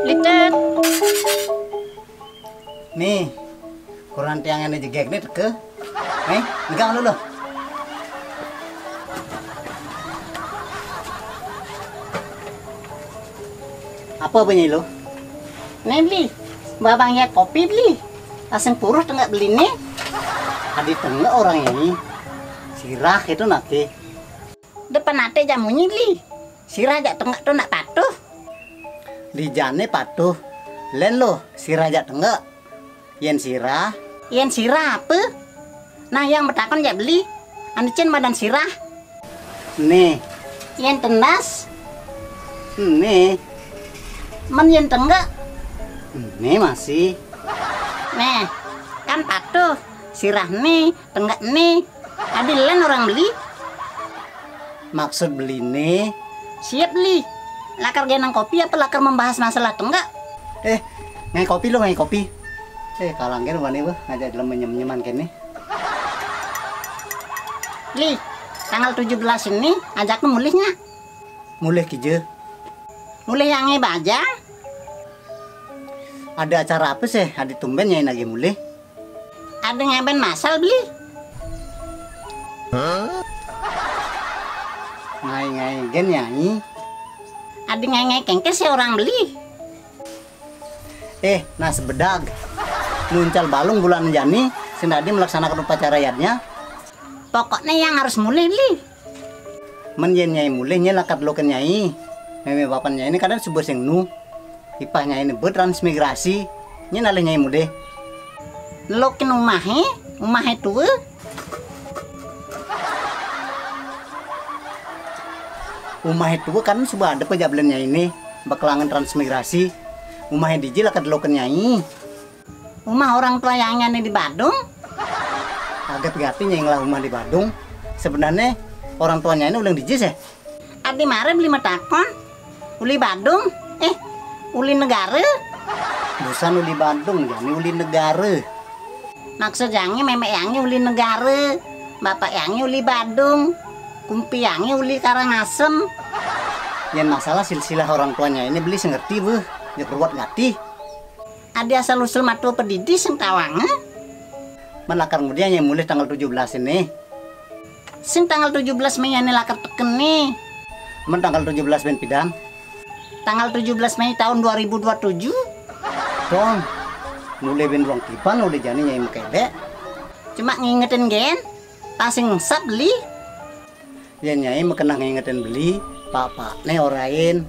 Litet. Nih, kurang tiangan jegek nih teke. Nih, enggak lu loh. Apa bunyi lo? Nih beli. Babang ya kopi beli. Asing purus tengah beli nih. Adi tengah orang ini. Sirah itu nanti. Depan nate jamunya beli. Sirah jak tengah tuh nak patuh. Di jane patuh. Len lo, sirah jak tengah. Yen sirah. Yen sirah apa? Nah yang bertakon jak beli. Anicen badan sirah. Nih, Yen tendas. nih, Men yen tenggak. nih masih. Nih, kan patuh. Sirah nih, tenggak nih. Adilan orang beli. Maksud beli nih. Siap beli. Lakar genang kopi apa lakar membahas masalah tenggak? Ngai kopi lo, ngai kopi. Kalangger mana bu? Ngajak dalam menyem-nyeman kene. Beli. Tanggal 17 ini ajaknya mulihnya. Mulai kije. Mulih yang baja. Ada acara apa sih? Ada tumben nyanyi lagi mulai. Ada ngeben masal beli. Ngai gen nyanyi. Ada ngai kengkes ya orang beli. Nah sebedag. Muncal balung bulan jani. Sindadi melaksanakan upacara yadnya. Pokoknya yang harus mulih beli. Men yen nyai mulai nyai lakat loken nyai. Meme bapan nyai ini kadang sebuah sing nu. Ipahnya ini bertransmigrasi. Nyai nalih nyai mude. Lokin umahnya tua. Umah itu kan sudah ada pejablannya ini. Bakalangan transmigrasi. Umah di jil lakat loken nyai. Umah orang tua yang ada di Badung. Agak gati nyai lah umah di Badung. Sebenarnya orang tuanya ini ulang di jis ya. Adi mare beli metakon. Uli Badung. Uli negara. Bukan uli Bandung, jadi uli negara. Maksud yangi memek yangi uli negara. Bapak yangi uli Badung. Kumpi yangi uli Karangasem. Yang masalah silsilah orang tuanya ini beli sengerti bu. Dia perbuat ngati. Ada asal usul matu pedidi sing tawangnya. Menakar kemudian yang mulai tanggal 17 ini. Sing tanggal 17 Mei ini lakar teken nih. Men tanggal 17 ben pidan. Tanggal 17 Mei tahun 2027. Dong. Mulai ben ruang tipan udah jani nyai mekede. Cuma ngingetin gen. Tasing sap beli. Ya nyai mekenang ngingetin beli. Pak nih orain.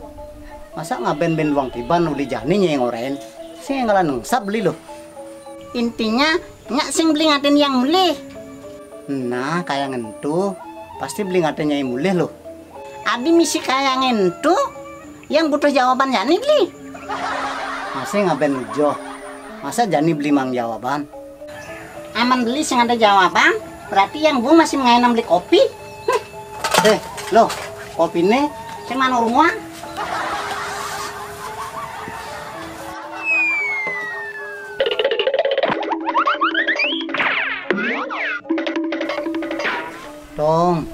Masa ngaben ben ruang tiban udah jani nyai ngorain. Sing ngalan sap beli loh. Intinya nyak sing beli ngatin yang mulih. Nah kayak ngentu. Pasti beli ngatin nyai mulih loh. Adi misi kayak ngentu. Yang butuh jawaban jani beli. Masih ngaben ujo. Masa jani beli mang jawaban? Aman beli sing ada jawaban. Berarti yang bu masih mengainam beli kopi. Loh, kopi ini Sing mana rumah? Tong.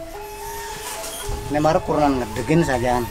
Ini baru kurang ngedegin saja.